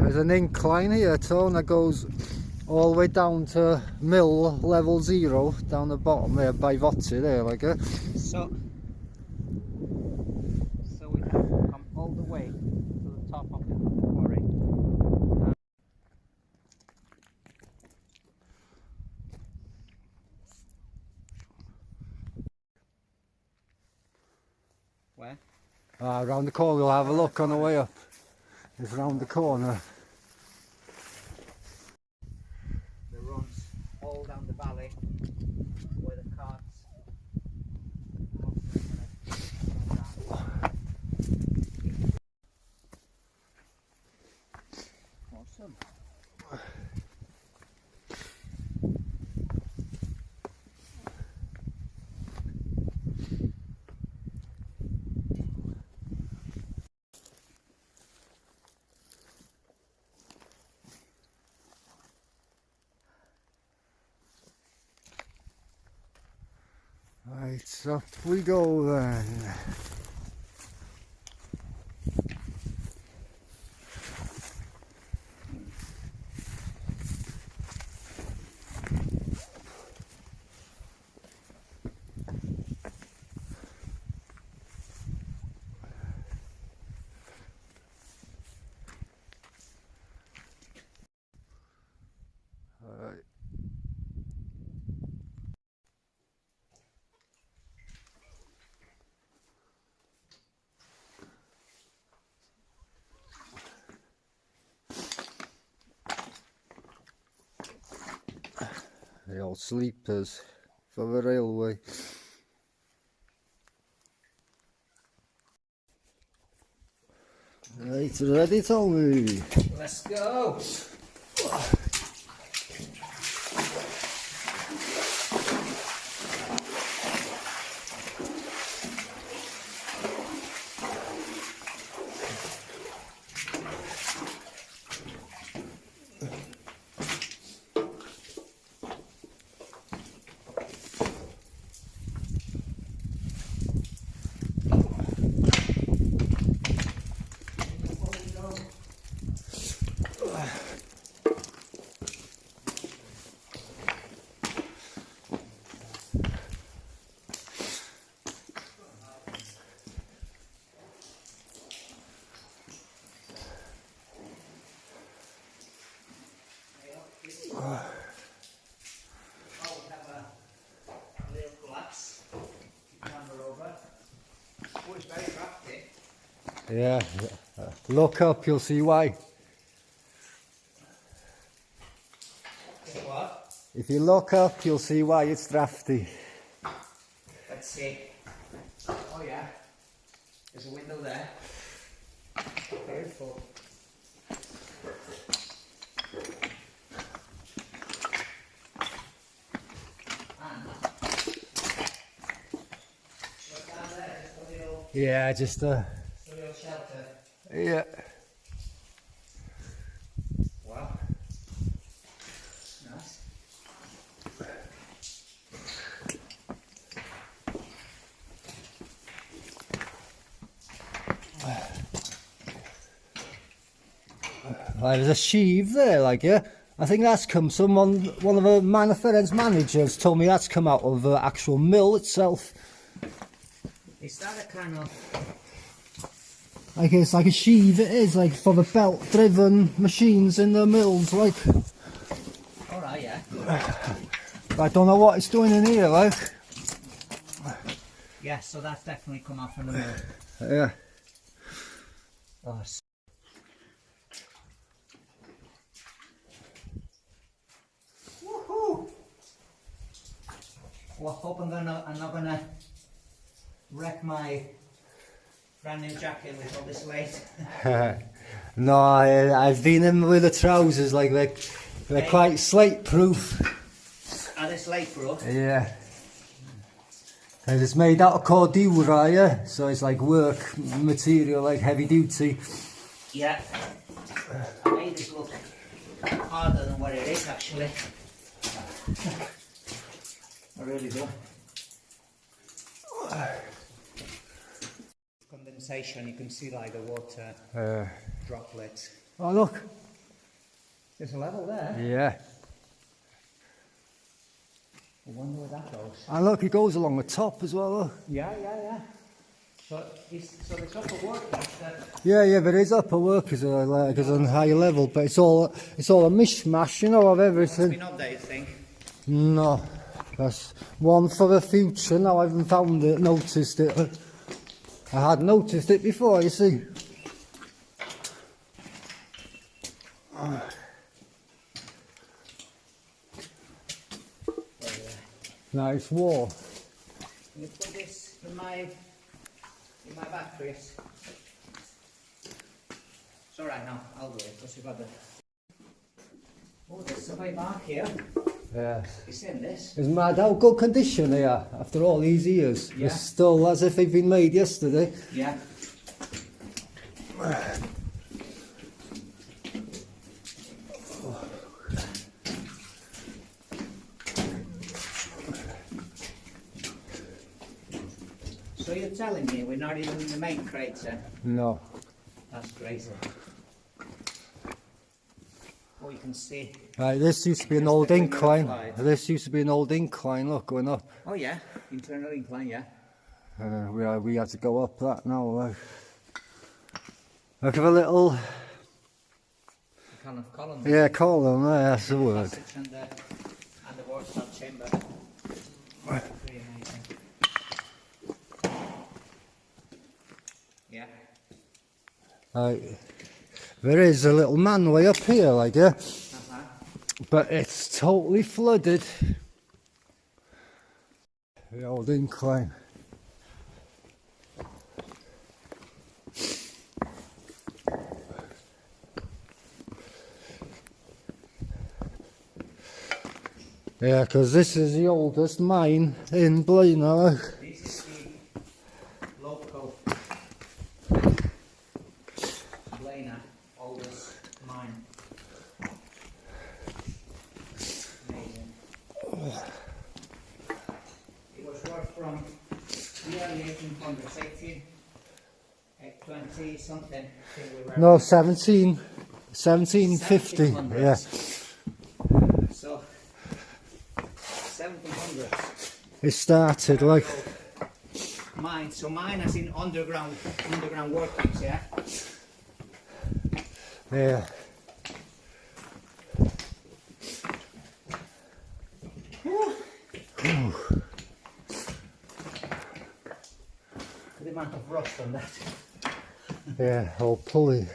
there's an incline here too, and that goes all the way down to mill level 0 down the bottom there by Votsi there, like it. So we have to come all the way to the top of the quarry. Where? Round the corner, we'll have a look on the way up. It's round the corner. The runs all down the valley where the carts. Awesome. Right, up we go then. The old sleepers for the railway. Right, ready Tommy? Let's go. Yeah, look up, you'll see why. What? If you look up, you'll see why it's drafty. Let's see. Oh yeah, there's a window there. Beautiful. Yeah, just a little shelter. Yeah. Wow. Nice. There's a sheave there, like, yeah. I think that's come. One of the Manafferen's managers told me that's come out of the actual mill itself. Is that a kind of... Like it's like a sheave, it is, like for the belt driven machines in the mills, like. Alright, yeah. I don't know what it's doing in here, like. Yeah, so that's definitely come out from the mill. Yeah. Oh, woohoo! Well, I hope I'm not gonna wreck my brand new jacket with all this weight. No, I've been in with the trousers, like they're quite slate proof. Are they slate proof? Yeah. And it's made out of cordura, yeah? So it's like work material, like heavy duty. Yeah. I made it look harder than what it is actually. I really do. Condensation, you can see like the water droplets. Oh look, There's a level there. Yeah. I wonder where that goes. And look, it goes along the top as well, look. Yeah. So it's upper workings that... Yeah, but it's upper workers are like it's on higher level, but it's all a mishmash, you know, of everything. It's been updated, think. No, that's one for the future. Now I haven't found it, noticed it. I had noticed it before, you see. Nice wall. Can you put this in my batteries? It's alright now, I'll do it. What's your brother? Oh, there's a way back here. Yeah. You seen this? It's mad how good condition they are after all these years. Yeah. They're still as if they've been made yesterday. Yeah. So you're telling me we're not even in the main crater? No. That's crazy. Oh, you can see. Right, this used to be an Just old the finger incline. applied. This used to be an old incline, look, going up. Oh yeah, internal incline, yeah. We had to go up that now. Look at a little, Kind of column. yeah, column there, that's the word. Passage and the workshop chamber. Pretty amazing. Yeah. Right. There is a little manway up here, like, yeah, but it's totally flooded. The old incline. Yeah, because this is the oldest mine in Blaenau. This is the local Blaenau oldest mine. Amazing. It was worked from the early 1800s, 20 something. No, 1750. Yeah. So 1700s. It started like, Mine. So mine as in underground workings, yeah. yeah. The amount of rust on that. Yeah, old pulley.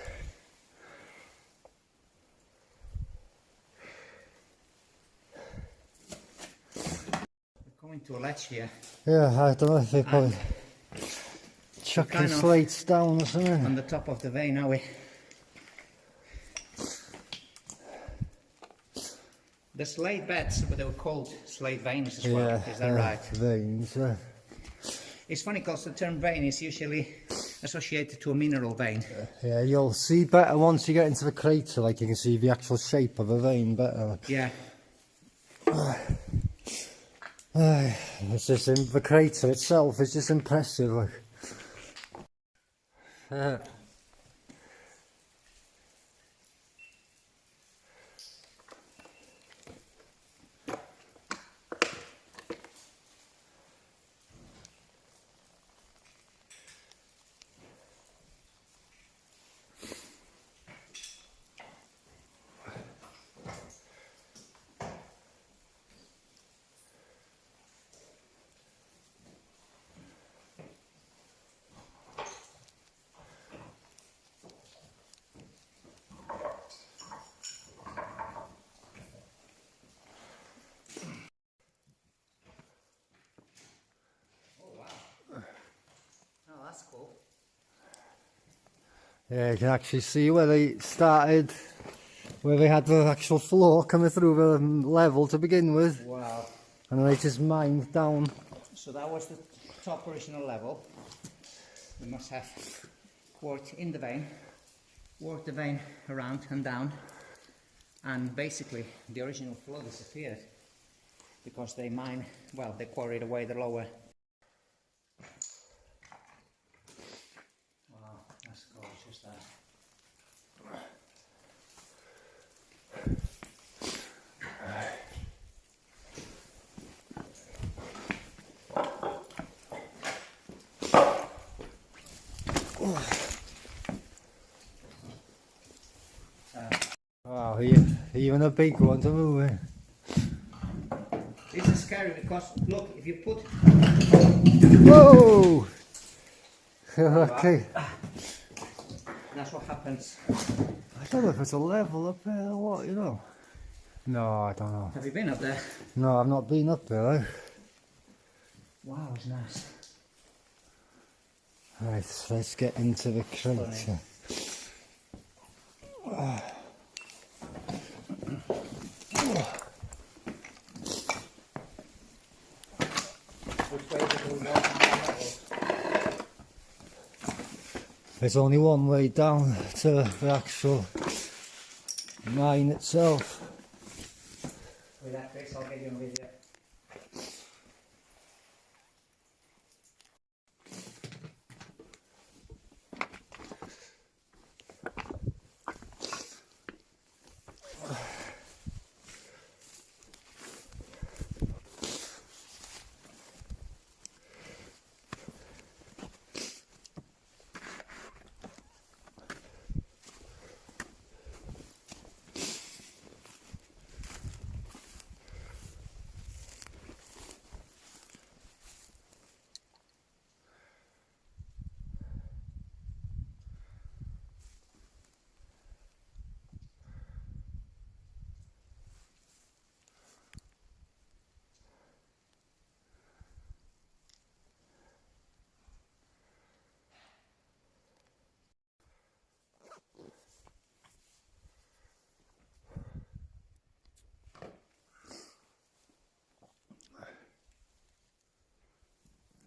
We're coming to a ledge here. Yeah, I don't know if they probably kind chucking of- slates down or something. On the top of the vein, are we? The slate beds, but they were called slate veins as well. Is that right? Veins. It's funny because the term vein is usually associated to a mineral vein. Yeah, you'll see better once you get into the crater. Like you can see the actual shape of a vein better. Yeah. It's just the crater itself is just impressive. Like. Oh, that's cool. Yeah, you can actually see where they started, where they had the actual floor coming through the level to begin with, Wow. and they just mined down. So that was the top original level. We must have worked in the vein, worked the vein around and down, and basically the original floor disappeared because they they quarried away the lower. Wow, that's gorgeous that. Wow, even a big one to move in. This is scary because look, if you put Whoa! Okay. that's what happens. I don't know if it's a level up there or what, you know. No, I don't know. Have you been up there? No, I've not been up there. Wow, it's nice. Right, let's get into the crater. Which way do we walk on the level? There's only one way down to the actual mine itself. With that Chris, I'll get you a video.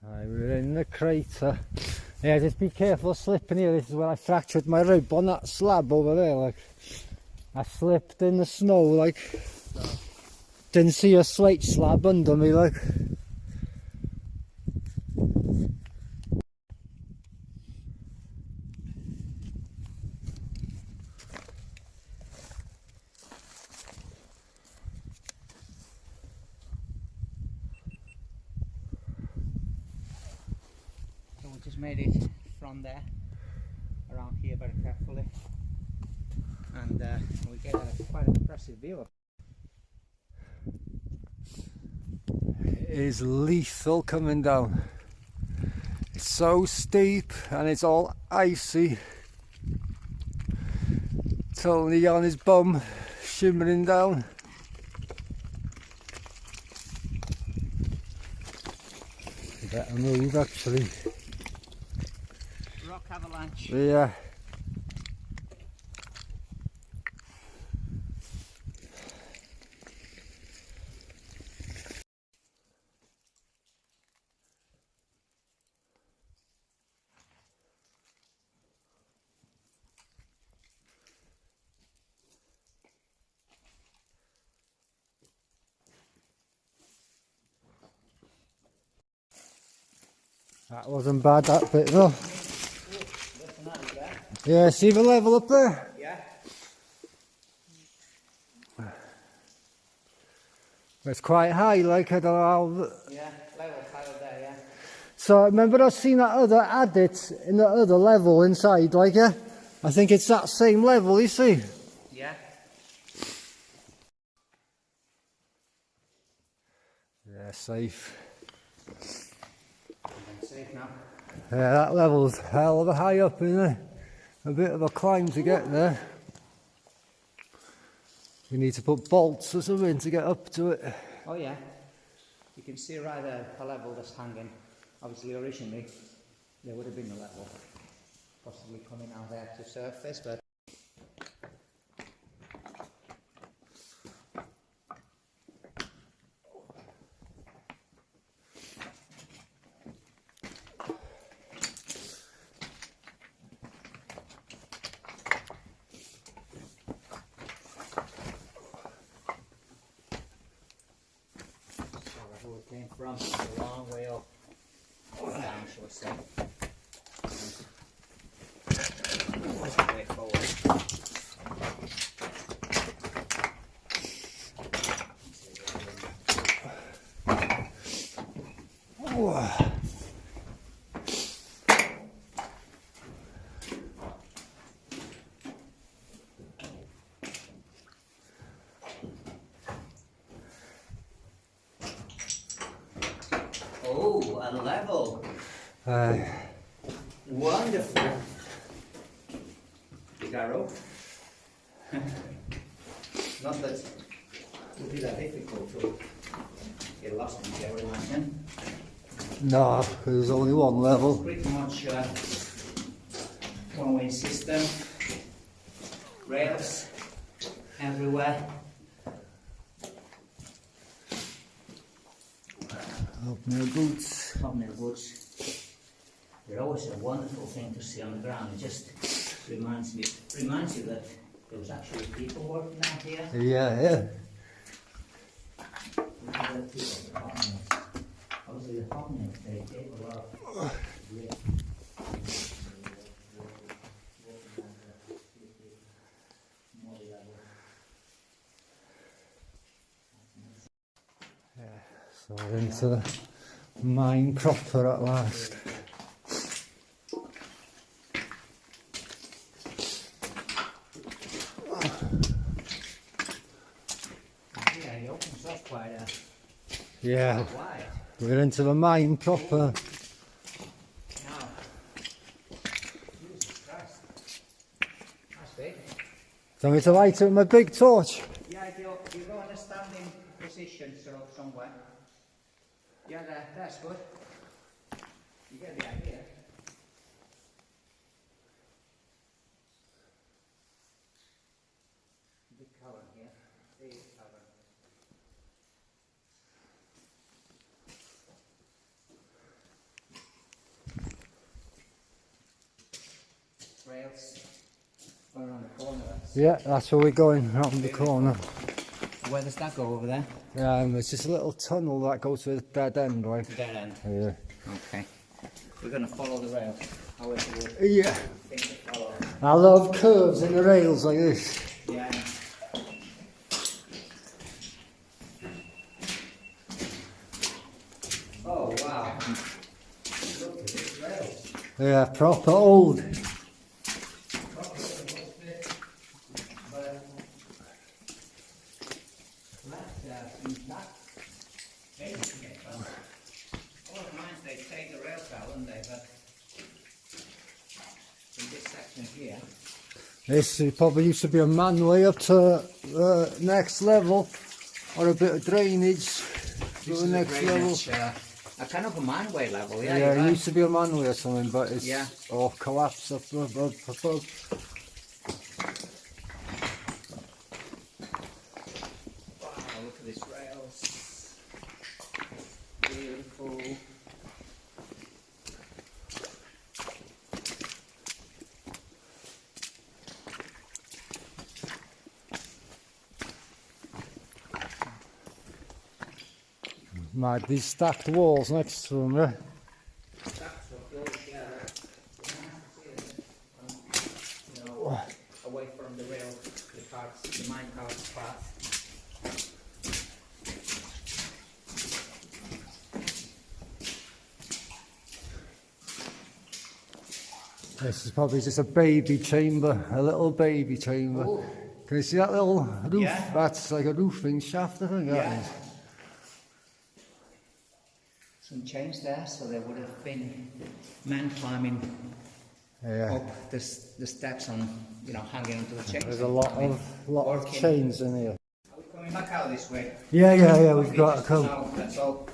Right, we're in the crater. Yeah, just be careful slipping here. This is where I fractured my rib on that slab over there. Like, I slipped in the snow. Like, didn't see a slate slab under me. Like, So we just made it from there around here very carefully, and we get a quite an impressive view. it is lethal coming down. It's so steep and it's all icy. Tony on his bum, shimmering down. You better move, actually. Rock avalanche. Yeah. That wasn't bad, that bit though. Yeah, see the level up there? Yeah. It's quite high, like, I don't know how... Yeah, level higher there, yeah. So, remember I seen that other adit in the other level inside, like, yeah? I think it's that same level, you see? Yeah. Yeah, safe. Safe now. Yeah, that level's hell of a high up, isn't it? A bit of a climb to get there. You need to put bolts or something to get up to it. Oh yeah. You can see right there a level that's hanging. Obviously originally there would have been a level possibly coming out there to surface, but came from a long way up down, shall we say. That's the way forward. a level. Wonderful. Big arrow. Not that it would be that difficult to get lost in here, I imagine. No, there's only one level. Pretty much one-way system. Rails everywhere. Hobnail boots. Hobnail boots. They're always a wonderful thing to see on the ground. It just reminds you that there was actually people working out here. Yeah, yeah. Look at that too, the hobnails. Obviously the hobnails, they gave a lot of grip. So we're into the mine proper at last. Yeah, it opens up quite Yeah, wide. we're into the mine proper. Now, Jesus Christ. That's big. Do you want me to light it with my big torch? Yeah, if you go in a standing position somewhere. Yeah, that's good. You get the idea. Big cover here. Big cover. Rails around the corner. Yeah, that's where we're going, around the corner. Where does that go over there? It's just a little tunnel that goes to the dead end, right? Dead end. Yeah. Okay. We're going to follow the rail. However we Yeah. think to follow. I love curves in the rails like this. Yeah. Oh wow. Look at this rails. Yeah, proper old. This probably used to be a manway up to the next level, or a bit of drainage to the next level. A kind of a manway level, yeah. Yeah, You're it right. used to be a manway or something, but it's all collapsed up above. Wow, look at these rails. Beautiful. Mad, these stacked walls next to them, yeah. Away from the rail, the carts, the mine carts path. This is probably just a baby chamber, a little baby chamber. Ooh. Can you see that little roof? Yeah. That's like a roofing shaft, I think that Yeah. is. Some chains there, so there would have been men climbing Yeah. up the steps on, hanging onto the chains. There's a lot of Working. chains in here. Are we coming back out this way? Yeah, we've got to come. No, that's all.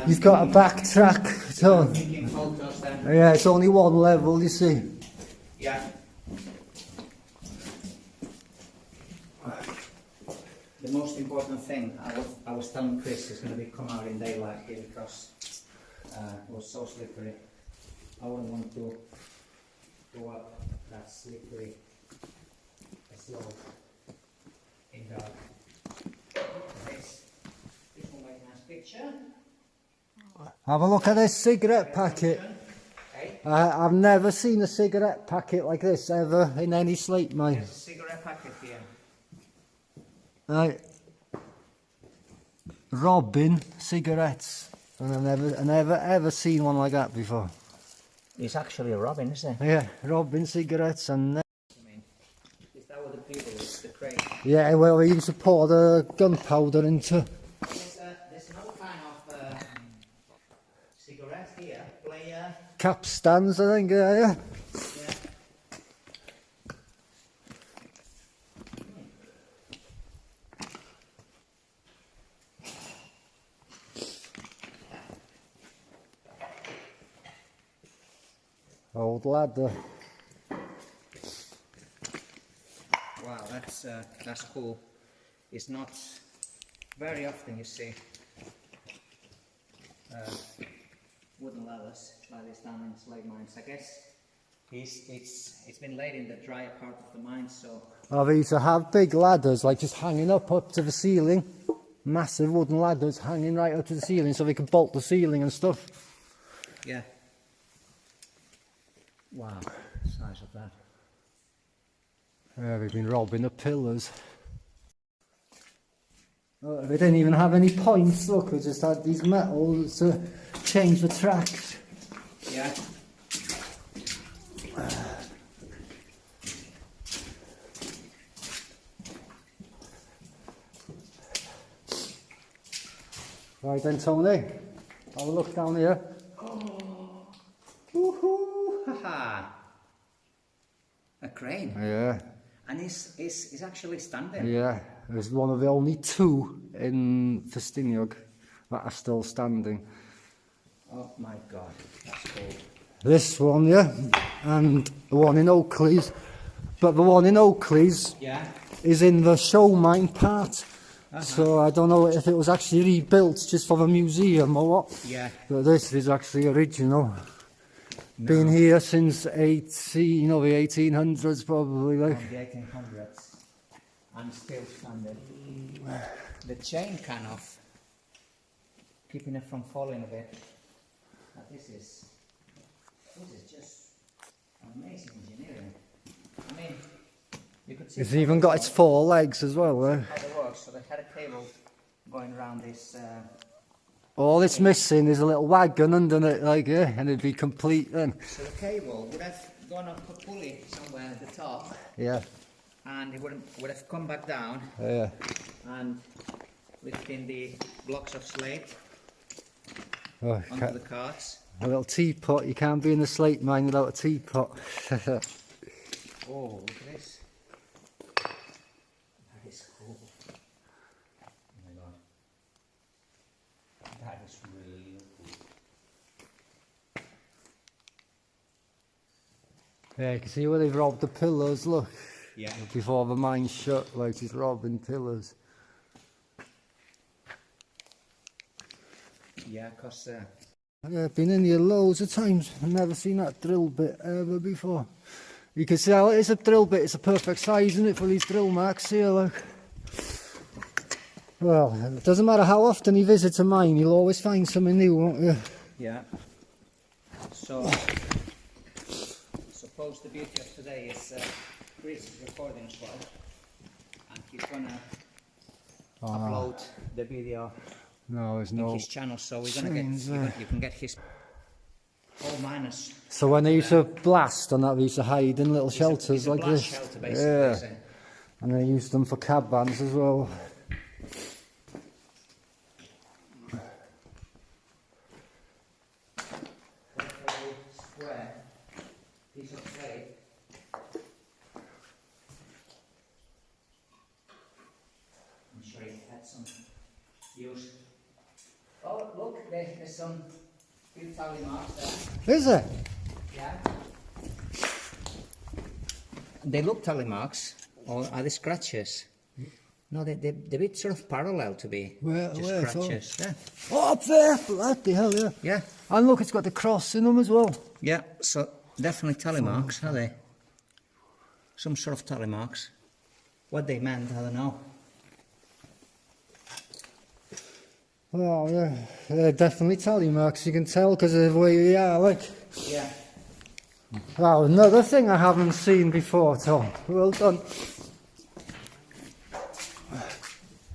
You've got to backtrack, so. Taking photos then. Yeah, it's only one level, you see. Yeah. The most important thing I was telling Chris is going to be come out in daylight here because it was so slippery. I wouldn't want to go up that slippery slope in dark. This will make a nice picture. Have a look at this cigarette packet. Hey, I've never seen a cigarette packet like this ever in any slate mine. there's a cigarette packet here. Right. Robin cigarettes. And I've never ever seen one like that before. It's actually a robin, isn't it? Yeah, Robin cigarettes and... I mean, is that what the people use, the crate? Yeah, well, we used to pour the gunpowder into... There's another kind of cigarette capstans, I think, yeah. Yeah. Old ladder. Wow, that's cool. It's not very often you see wooden ladders like this down in Slate mines. I guess it's been laid in the drier part of the mine, so Oh, they used to have big ladders, like just hanging up to the ceiling. Massive wooden ladders hanging right up to the ceiling so they could bolt the ceiling and stuff. yeah. Wow, size of that. Yeah, they've been robbing the pillars. Oh, they didn't even have any points, look, they just had these metals to change the tracks. Yeah. Right then, Tony, have a look down here. Woohoo! Haha! A crane. Yeah, And he's actually standing. yeah. There's one of the only two in Ffestiniog that are still standing. Oh my god, that's cool. This one, yeah, and the one in Oakley's. But the one in Oakley's Yeah. is in the show mine part. So I don't know if it was actually rebuilt just for the museum or what. Yeah. But this is actually original. No. Been here since the 1800s probably, like. From the 1800s. And still standing. The chain kind of keeping it from falling a bit. But this is just amazing engineering. I mean, you could see It's even got its 4 legs as well, eh? how it works. So they had a cable going around this. All it's missing is a little wagon under it, like, yeah, and it'd be complete then. So the cable would have gone up a pulley somewhere at the top, Yeah, and it would have come back down yeah. and lifting the blocks of slate Oh, onto the carts. a little teapot, you can't be in the Slate mine without a teapot. Oh, look at this. That is cool. Oh my god. That is really cool. Yeah, you can see where they've robbed the pillars, look. Yeah. Before the mine's shut, like she's robbing pillars. Yeah, because Yeah, I've been in here loads of times. I've never seen that drill bit ever before. You can see how it is a drill bit. It's a perfect size, isn't it, for these drill marks here, look. Well, it doesn't matter how often you visit a mine, you'll always find something new, won't you? yeah. So suppose the beauty of today is Chris is recording as well, and he's gonna upload the video No, there's in no... his channel, so we're gonna Change get you can get his all miners. So when they used to blast on that, they used to hide in little shelters It's a like blast this. shelter, basically, Yeah, isn't it? and they used them for cab vans as well. Square piece of slate. I'm sure it had some use. Oh, look, there's some few tally marks there. Is it? Yeah. They look tally marks, or are they scratches? No, they're a bit sort of parallel to be Where- just where, so? scratches. Yeah. Oh, up there! Bloody hell, yeah. Yeah. And look, it's got the cross in them as well. Yeah, so definitely tally marks, are they? Some sort of tally marks. What they meant, I don't know. Oh, yeah. They're definitely tally marks, you can tell because of the way they are, like. Yeah. Wow, another thing I haven't seen before, Tom. Well done.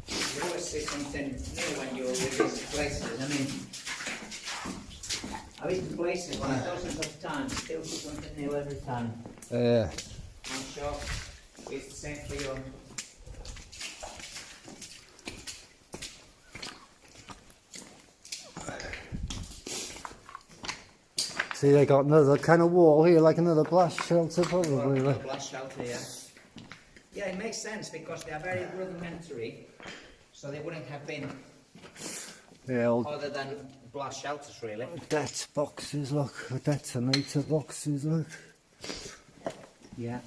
You always see something new when you visit places. I mean, I visit places like dozens of times, still see something new every time. Yeah. I'm sure it's the same for you. See, they got another kind of wall here, like another blast shelter, probably. Well, Like. blast shelter, yeah. Yeah, it makes sense because they are very rudimentary, so they wouldn't have been Yeah, old other than blast shelters, really. det boxes, look, detonator boxes, look. Yeah.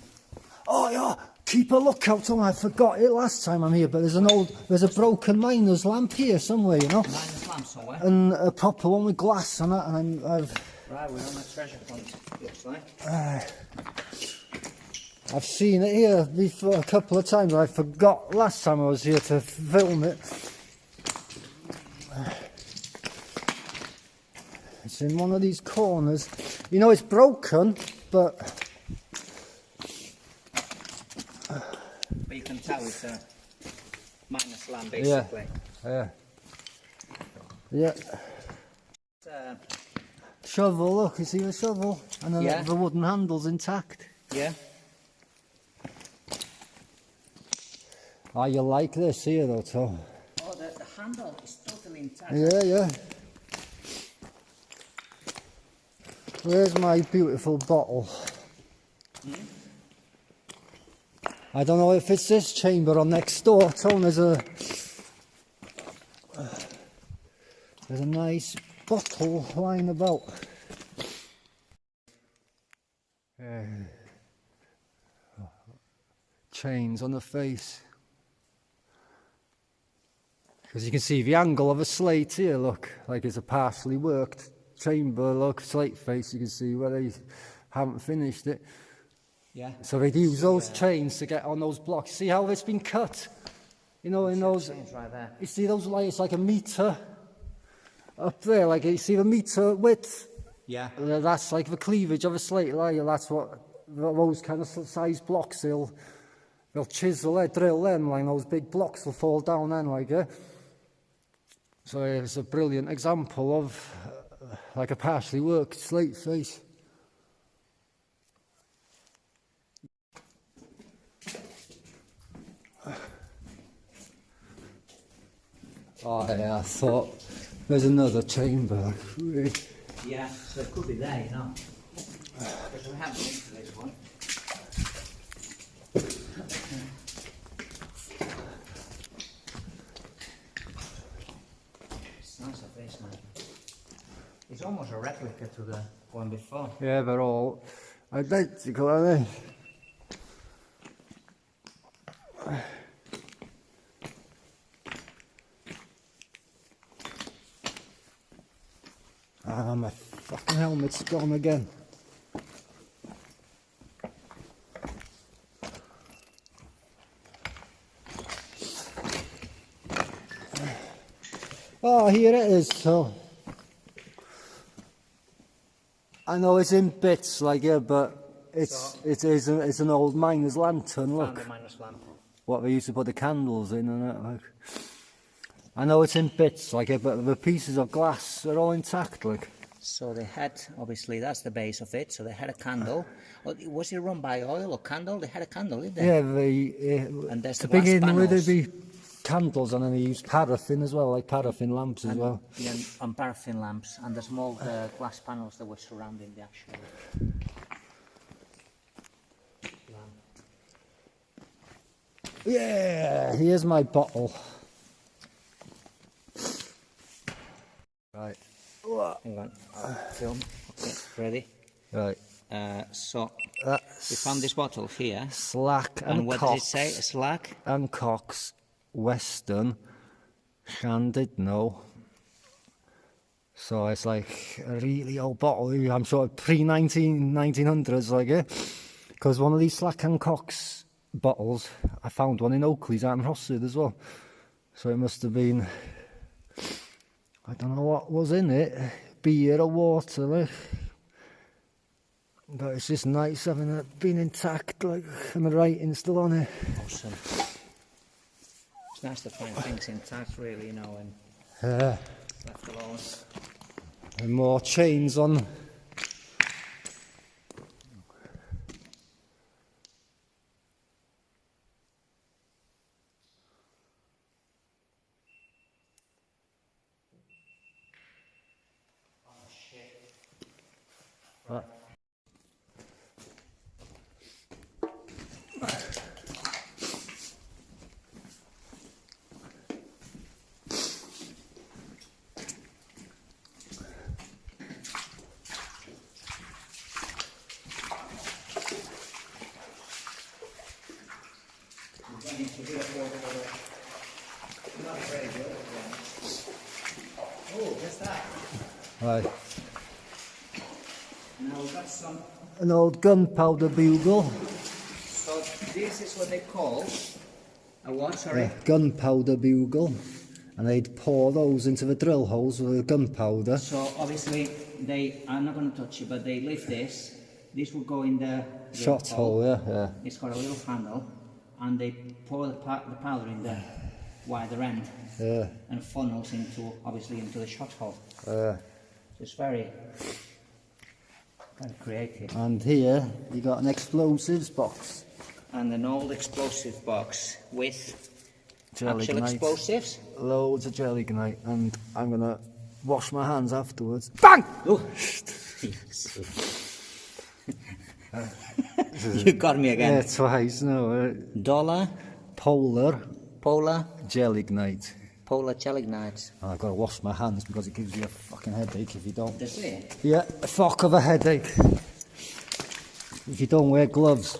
Oh yeah, keep a lookout. Oh, I forgot it last time I'm here, but there's a broken miner's lamp here somewhere, you know, Miner's lamp somewhere. and a proper one with glass on it, and Right, we're on a treasure hunt, looks like. I've seen it here before a couple of times. I forgot last time I was here to film it. It's in one of these corners. You know, it's broken, but you can tell it's a miner's lamp, basically. Yeah. Uh, Shovel, look, you see the shovel? And then the wooden handle's intact. yeah. Oh, you like this here though, Tom? Oh, the handle is totally intact. Yeah. Where's my beautiful bottle? I don't know if it's this chamber or next door, Tom. There's a nice bottle lying about. Chains on the face. Because you can see the angle of a slate here, look, like it's a partially worked chamber, look, slate face, you can see where they haven't finished it. Yeah. So they'd use those chains to get on those blocks. See how it's been cut? You know, in those, Chains right there. you see those lights like a metre up there, like you see the metre width? Yeah. That's like the cleavage of a slate layer, that's what those kind of size blocks, they'll chisel it, drill them, like those big blocks will fall down then, like, yeah. So it's a brilliant example of like a partially worked slate face. Oh yeah, I thought there's another chamber. Yeah, so it could be there, you know. Because we haven't been to this one. It's nice of this, man. It's almost a replica to the one before. Yeah, they're all identical, aren't they? Ah, my fucking helmet's gone again. Oh, here it is, so I know it's in bits, like, yeah, but it's an old miner's lantern, look. Found a miner's lamp. What they used to put the candles in and that, like. I know it's in bits, like, yeah, but the pieces of glass are all intact, like. So they had, obviously, that's the base of it. So they had a candle. Was it run by oil or candle? They had a candle, didn't they? Yeah, And there's to the glass begin with, panels. there'd be candles, and then they used paraffin as well, like paraffin lamps as well. Yeah, and paraffin lamps. And the small glass panels that were surrounding the actual lamp. Yeah, here's my bottle. Right. Hang on. Film. Okay, ready? Right. So That's we found this bottle here. Slack And what Cox. does it say? Slack? And Cox, Western, Llandudno. So it's like a really old bottle. I'm sure pre-1900s, like it. Because one of these Slack and Cox bottles, I found one in Oakley's out in Rossid as well. So it must have been, I don't know what was in it, beer or water, like. But it's just nice having it been intact, like, and the writing's still on it. Awesome. It's nice to find things intact, really, you know, and left alone. And more chains on. Right. Oh, just that. Right. Now we've got some. An old gunpowder bugle. So this is what they call a what? Sorry. Yeah, gunpowder bugle. And they'd pour those into the drill holes with gunpowder. So obviously they are not going to touch it, but they lift this. This will go in the Shot hole, yeah. It's got a little handle, and they pour the powder in the wider end, and funnels into obviously into the shot hole. So it's very creative. And here you got an explosives box. And an old explosive box with Jelly actual gnite. explosives. Loads of jelly gnite, and I'm gonna wash my hands afterwards. Bang! Oh. You got me again. Yeah, twice, no. Dollar, Polar polar, jelly gnite. polar jelly knives. And I've got to wash my hands because it gives you a fucking headache if you don't. Does it? Yeah, a fuck of a headache. If you don't wear gloves.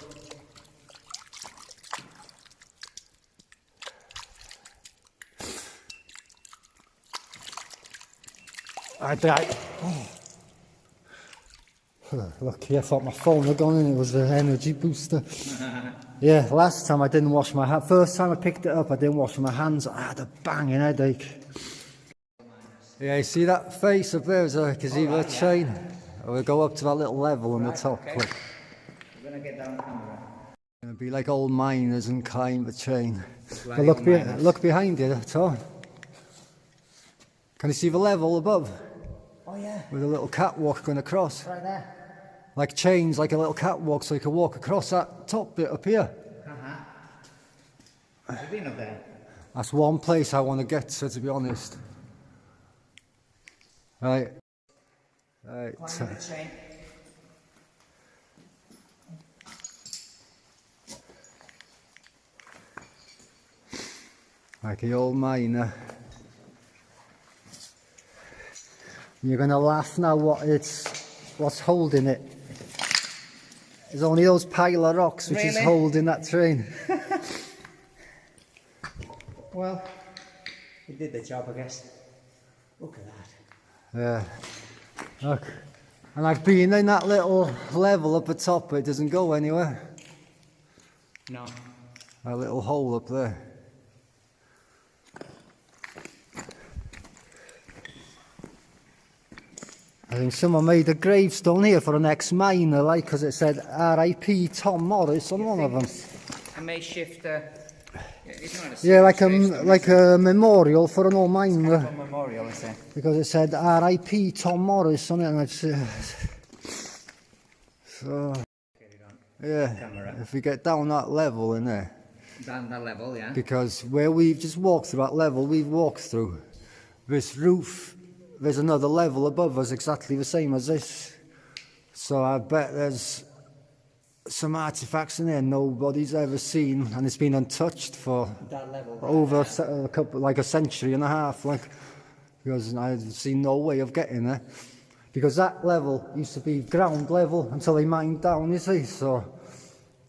Lucky I thought my phone had gone and it was an energy booster. Yeah, last time I didn't wash my hands. First time I picked it up, I didn't wash my hands. I had a banging headache. Yeah, you see that face up there? Is like a either a chain. We'll go up to that little level on the top. Okay. Look. We're gonna get down camera. Gonna be like old miners and climb the chain. Like But look behind you, Tom. Can you see the level above? Oh yeah. With a little catwalk going across. Right there. Like chains, like a little catwalk, so you can walk across that top bit up here. Have you been up there? That's one place I want to get to be honest. Right. Right. Climbing the chain. Like the old miner. You're gonna laugh now what's holding it. There's only those pile of rocks which is Really? holding that train. Well, it did the job, I guess. Look at that. Yeah. Look. And I've been in that little level up the top, but it doesn't go anywhere. No. That little hole up there. I think someone made a gravestone here for an ex-miner, like, because it said R.I.P. Tom Morris on one of them. I may shift. It's not a Yeah, like gravestone, a memorial for an old miner, a memorial, is it? because it said R.I.P. Tom Morris on it, and I've so yeah. Camera. If we get down that level in there, Down that level, yeah. because where we've just walked through that level, we've walked through this roof. There's another level above us exactly the same as this. So I bet there's some artifacts in there nobody's ever seen, and it's been untouched for That level. over a couple, like a century and a half, like, because I've seen no way of getting there. Because that level used to be ground level until they mined down, you see, so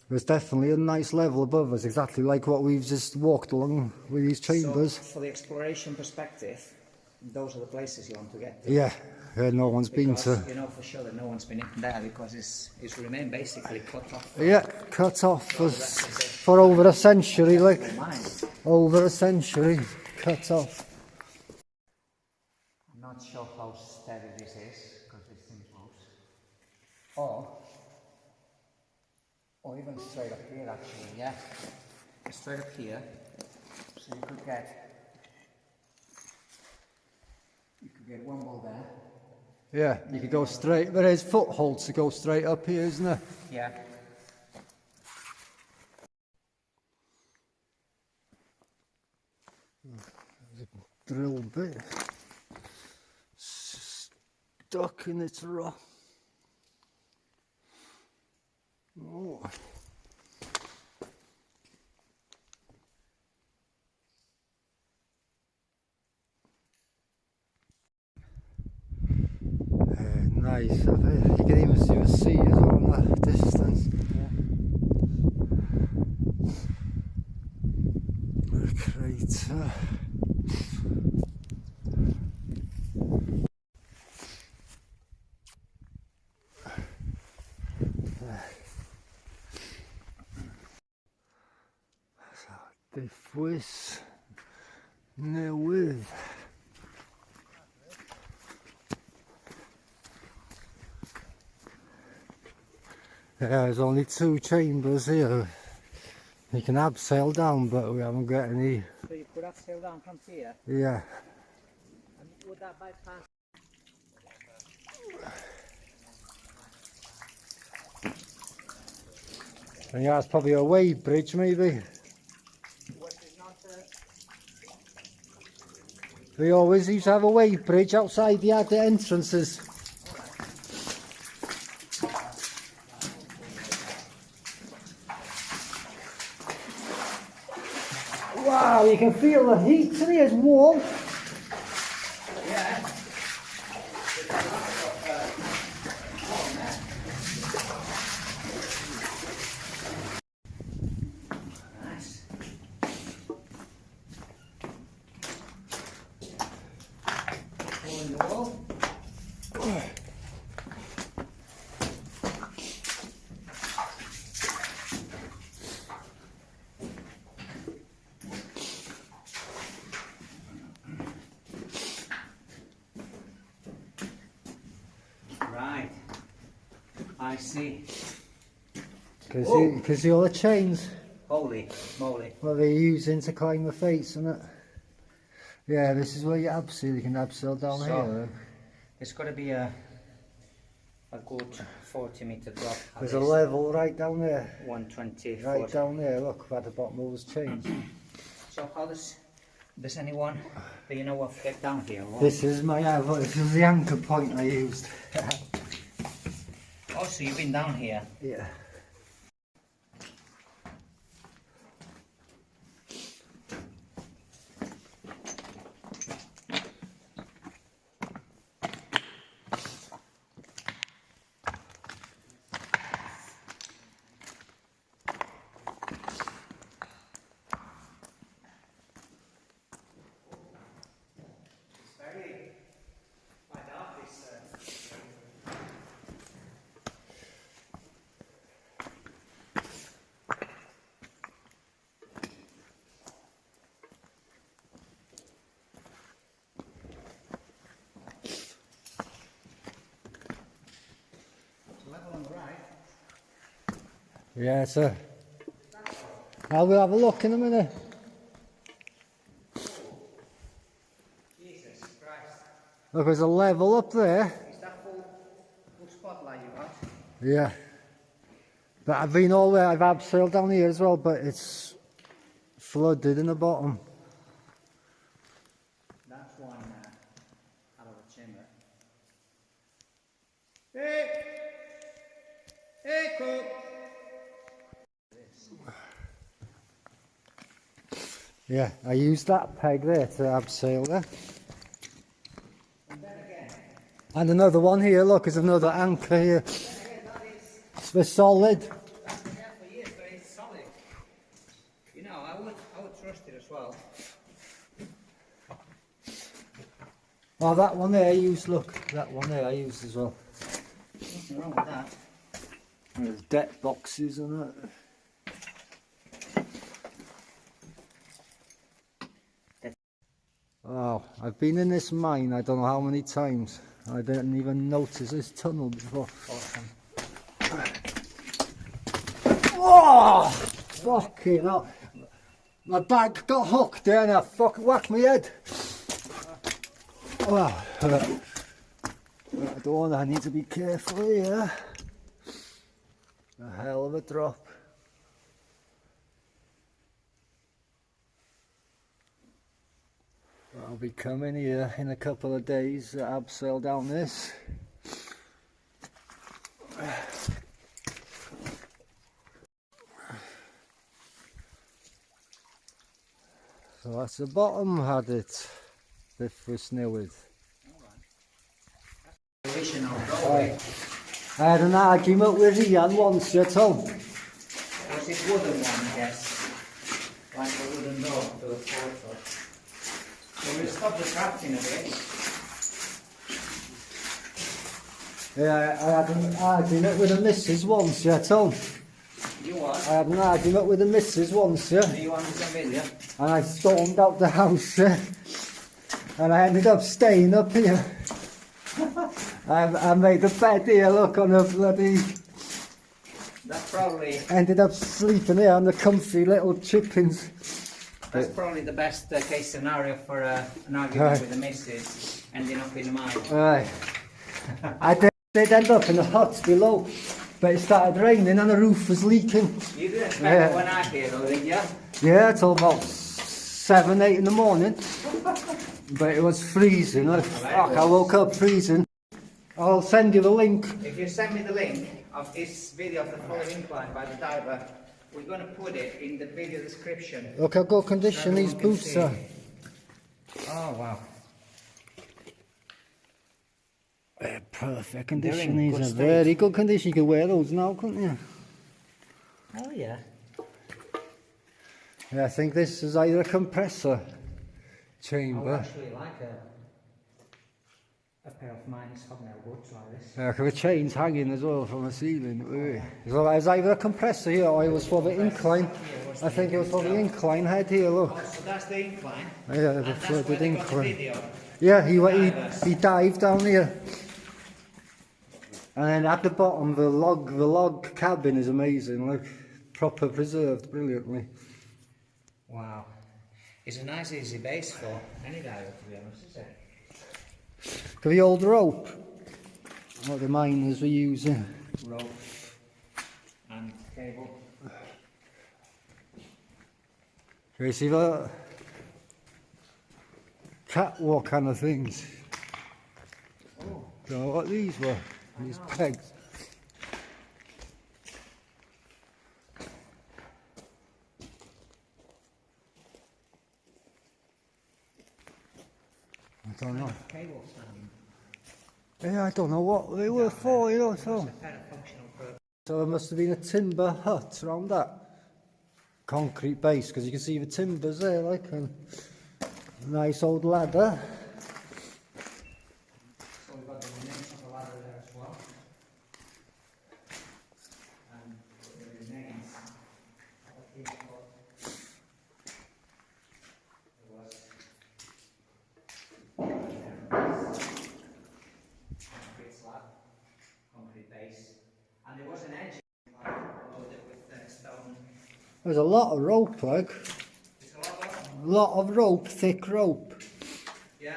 there's definitely a nice level above us, exactly like what we've just walked along with these chambers. So, for the exploration perspective, those are the places you want to get to. Yeah, no one's been to. You know for sure that no one's been in there because it's remained basically cut off. Yeah, cut off for over a century, like, Mine. over a century, cut off. I'm not sure how steady this is because this thing moves. Or even straight up here actually, yeah. Straight up here. So you could get one wall there. Yeah, you could go straight. There is footholds to go straight up here, isn't there? Yeah. Drill bit. Stuck in its rock. Oh. Nice of it. You can even see the sea as well in the distance. Yeah. The crater. Diffwys newydd. Yeah, there's only 2 chambers here. You can abseil down, but we haven't got any. So you could have sailed down from here? Yeah. And would that bypass? And yeah, it's probably a wave bridge, maybe. What is not We always used to have a wave bridge outside the entrances. Wow, you can feel the heat in here, it's warm. Yeah. Nice. Hole in the wall. Right. I see. Can you see all the chains? Holy moly. What they're using to climb the face, isn't it? Yeah, this is where you abseil. You can abseil down here. It's got to be a good 40-meter drop. There's a level right down there. 120. Right 40. down there, look, at the bottom of those chains. So how does anyone that you know of get down here? Or? This is this is the anchor point I used. Oh, so you've been down here? Yeah. Yeah, sir. I will have a look in a minute. Jesus Christ. Look, there's a level up there. Is that full spotlight you got? Yeah. But I've been all the way, I've abseiled down here as well, but it's flooded in the bottom. That's one out of the chamber. Hey! Hey, Cook! Yeah, I used that peg there to abseil there. And then again. And another one here, look, there's another anchor here. It's for solid. That's been there for years, but it's solid. You know, I would trust it as well. Oh, that one there I used, look, that one there I used as well. Nothing wrong with that. There's deck boxes and that. Oh, I've been in this mine I don't know how many times. I didn't even notice this tunnel before. Awesome. Oh! Fucking hell. My bag got hooked there and I fucking whacked my head. Oh, I need to be careful here. A hell of a drop. I'll be coming here in a couple of days to abseil down this. So that's the bottom had it. Diffwys newydd. Original doorway. I had an argument with Ian once, you Tom. Was it wooden one, I guess? Like a wooden door to the portal. So we'll stop the crafting a bit. Yeah, I had an argument with the missus once, yeah, Tom. You what? I had an argument with the missus once, yeah. Do you want some video? And I stormed out the house, yeah. And I ended up staying up here. I made the bed here, look, on a bloody... That's probably... Ended up sleeping here on the comfy little chippings. That's probably the best case scenario for an argument with the missus, ending up in the mine. Right. I did end up in the huts below, but it started raining and the roof was leaking. You didn't expect it when I here though, did you? Yeah, till about 7, 8 in the morning. But it was freezing. I woke up freezing. I'll send you the link. If you send me the link of this video of the falling incline by the diver, we're going to put it in the video description. Look how good condition these boots are. Oh wow. They're perfect condition. They're in These good are state. very good condition. You could wear those now, couldn't you? Oh yeah. Yeah, I think this is either a compressor I chamber. would actually like a pair of mine's hobnail boots like this. Yeah, the chains hanging as well from the ceiling. So it was either a compressor here or it was for the incline. I think it was for the incline head here, look. Oh, so that's the incline. Yeah, the And that's flooded where they got the incline. video. Yeah, he dived down here. And then at the bottom, the log cabin is amazing, like proper preserved brilliantly. Wow. It's a nice easy base for any diver, to be honest, is it? Look at the old rope, what the miners were using. Rope and cable. You see that? Catwalk kind of things. Oh. You know what these were? These pegs. I don't know. Cable standing. Yeah, I don't know what they were for, you know, so. Kind of functional purpose. So there must have been a timber hut around that concrete base, because you can see the timbers there, like, and a nice old ladder. So we've got the remains of the ladder there as well. And the remains of the people. There was concrete slab, concrete base, and there was an engine loaded with stone. There's a lot of rope, like, It's a lot of, a lot of rope, thick rope. yeah.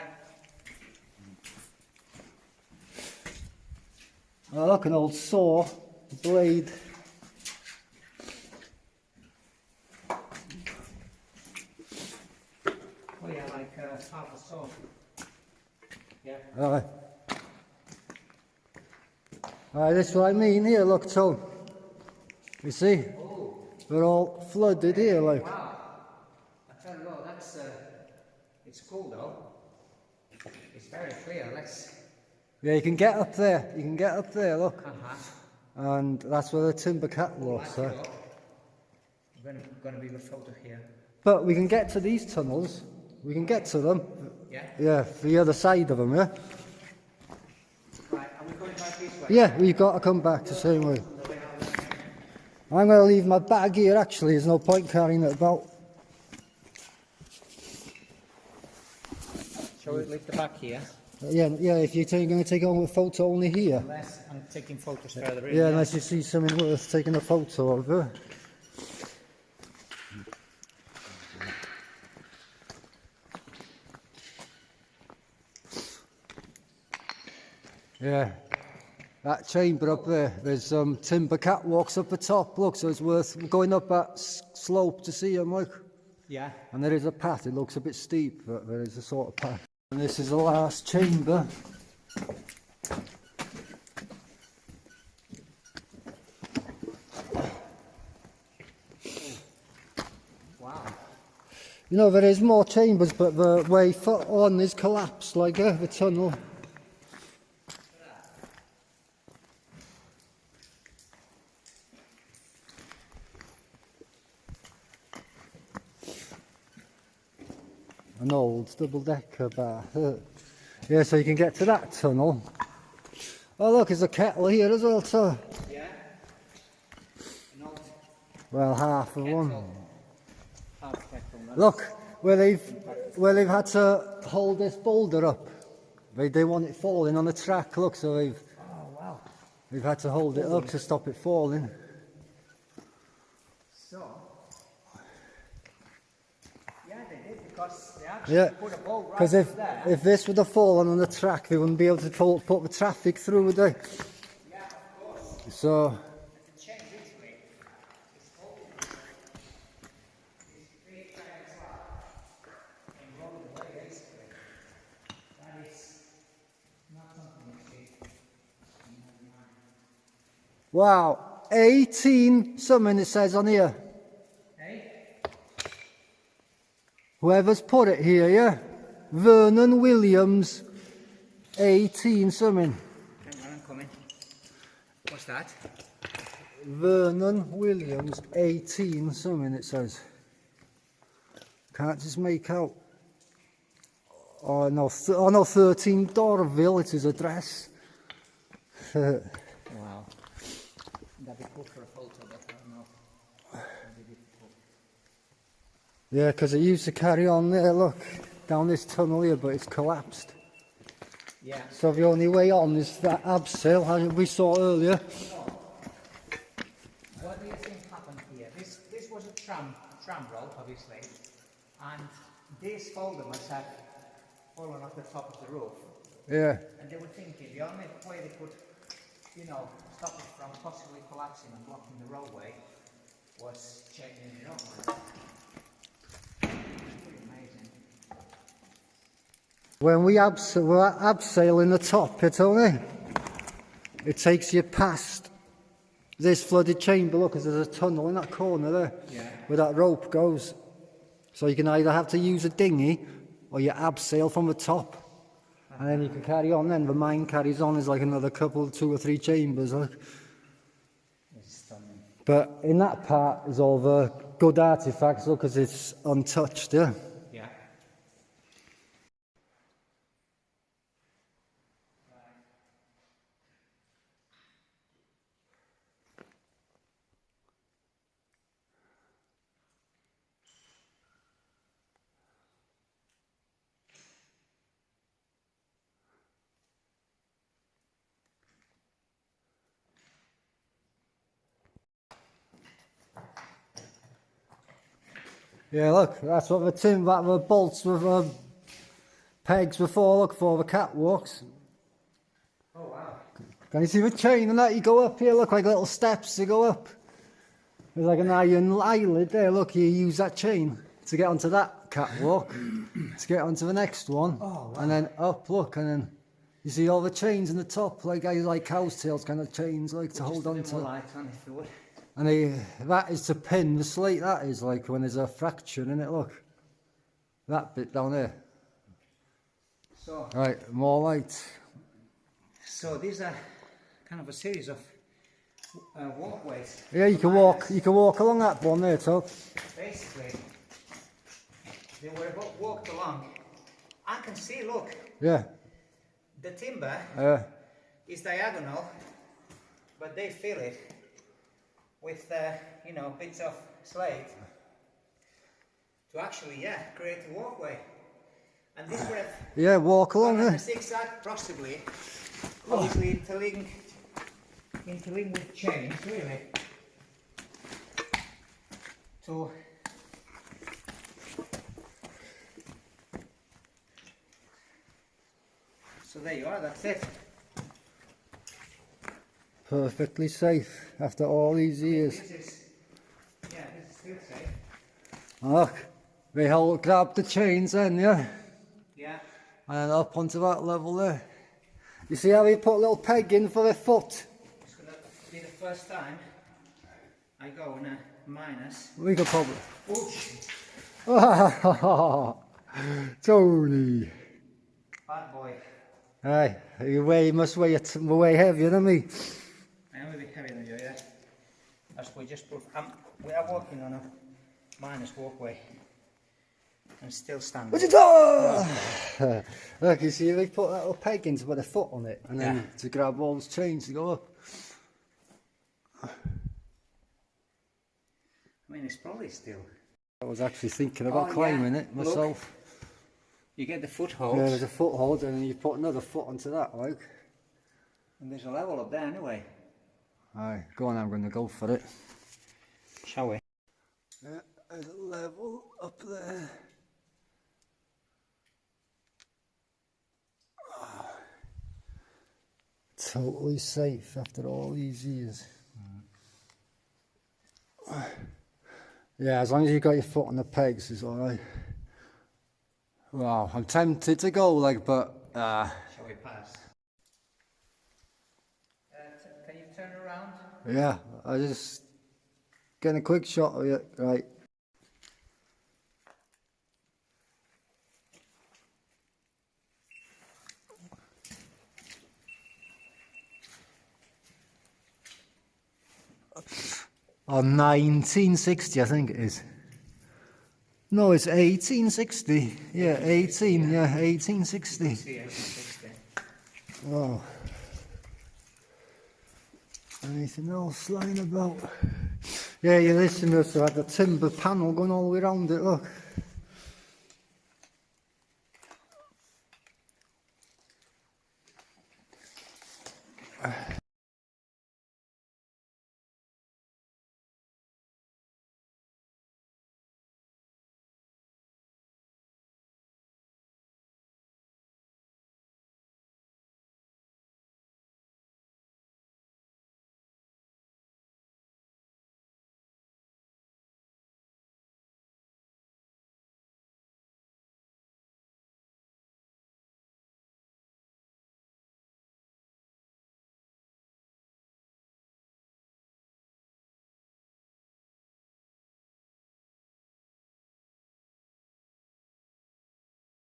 Oh, look, an old saw, blade. Oh yeah, like half a saw. Yeah. Alright. Alright, this is what I mean here, look, Tom. You see? Oh, We're all flooded here, like. wow. I tell you what, that's it's cool though. It's very clear. Let's. Yeah, you can get up there. You can get up there, look. Uh-huh. And that's where the timber catwalks are. We're gonna be the photo here. But we can get to these tunnels. We can get to them. Yeah. Yeah, the other side of them, yeah? Right. Are we going back this way? Yeah, we've got to come back the same way. I'm going to leave my bag here, actually. There's no point carrying it about. Shall we leave the back here? Yeah, if you're going to take on a photo only here. Unless I'm taking photos further in. Yeah, unless you see something worth taking a photo of. Yeah, that chamber up there, there's some timber catwalks up the top, look, so it's worth going up that slope to see them, look. Yeah. And there is a path, it looks a bit steep, but there is a sort of path. And this is the last chamber. Wow. You know, there is more chambers, but the way on is collapsed, like the tunnel. An old double-decker bar. Yeah, so you can get to that tunnel. Oh look, there's a kettle here as well, so. Yeah. An old Well, half of one. half kettle. Look, where they've had to hold this boulder up. They want it falling on the track, look, so Oh wow. they've had to hold it up to stop it falling. So, yeah, they did, because they actually put a bolt right Because through there. if this would have fallen on the track, they wouldn't be able to put the traffic through, would they? Yeah, of course. So, To change this way, it's holding this big kind of slab and roll it away basically. That is not something you see. wow, 18 something it says on here. Hey? Whoever's put it here, yeah? Vernon Williams, 18 something. Hang on, I'm coming. What's that? Vernon Williams, 18 something it says. Can't just make out. Oh no, 13 Dorville, it's his address. Wow. That'd be cool for a photo, but I don't know. That'd be difficult. Yeah, because it used to carry on there, look, down this tunnel here, but it's collapsed. Yeah. So the only way on is that abseil, as we saw earlier. What do you think happened here? This was a tram road, obviously, and this folder must have fallen off the top of the roof. Yeah. And they were thinking the only way they could, stop it from possibly collapsing and blocking the roadway was changing it over. Pretty amazing. When we're abseiling the top, it takes you past this flooded chamber, look, 'cause there's a tunnel in that corner there, where that rope goes. So you can either have to use a dinghy, or you abseil from the top. And then you can carry on then, the mine carries on, there's like another couple, 2 or 3 chambers, look. It's stunning. But in that part is all the good artifacts, look, 'cause it's untouched, yeah. Yeah. Yeah, look, that's what the bolts with pegs before, look, for the catwalks. Oh wow. Can you see the chain and that? You go up here, look, like little steps to go up. There's like an iron eyelid there, look, you use that chain to get onto that catwalk, to get onto the next one, Oh, wow. and then up, look, and then you see all the chains in the top, like cow's tails kind of chains, like to hold on Just a bit more to. light on if you would. And that is to pin the slate, that is, like when there's a fracture in it, look. That bit down there. So, Right, more light. so these are kind of a series of walkways. Yeah, you can walk along that one there, so. Basically, they were walked along. I can see, look, Yeah, the timber is diagonal, but they fill it with, bits of slate to actually, create a walkway. And this would have yeah, walk along gone on there. a zigzag, possibly, obviously interlinked with chains, really. So, there you are, that's it. Perfectly safe after all these years. This is still safe. Look, they all grab the chains then, yeah? Yeah. And then up onto that level there. You see how they put a little peg in for their foot? It's gonna be the first time I go in a minus. We could probably. Ouch. Tony. Bad boy. Aye, you must weigh it way heavier than me. I am a bit heavier than you, yeah. As we just prove, we are walking on a minus walkway and still standing. What's it do? Look, you see, they put that little peg in to put a foot on it, and then to grab all those chains to go up. I mean, it's probably still. I was actually thinking about climbing it myself. Look, you get the footholds. Yeah, there's a foothold, and then you put another foot onto that, like. And there's a level up there anyway. Aye, go on, I'm going to go for it. Shall we? Yeah, there's a level up there. Totally safe after all these years. Yeah, as long as you got your foot on the pegs, it's alright. Wow, I'm tempted to go, like, but. Shall we pass? Can you turn around? Yeah, I just get a quick shot of it, right. Oh, 1960, I think it is. No, it's 1860. Yeah, 18, yeah, 1860. 1860. Wow. Anything else lying about? Yeah, you listen to us, I had the timber panel going all the way around it, look.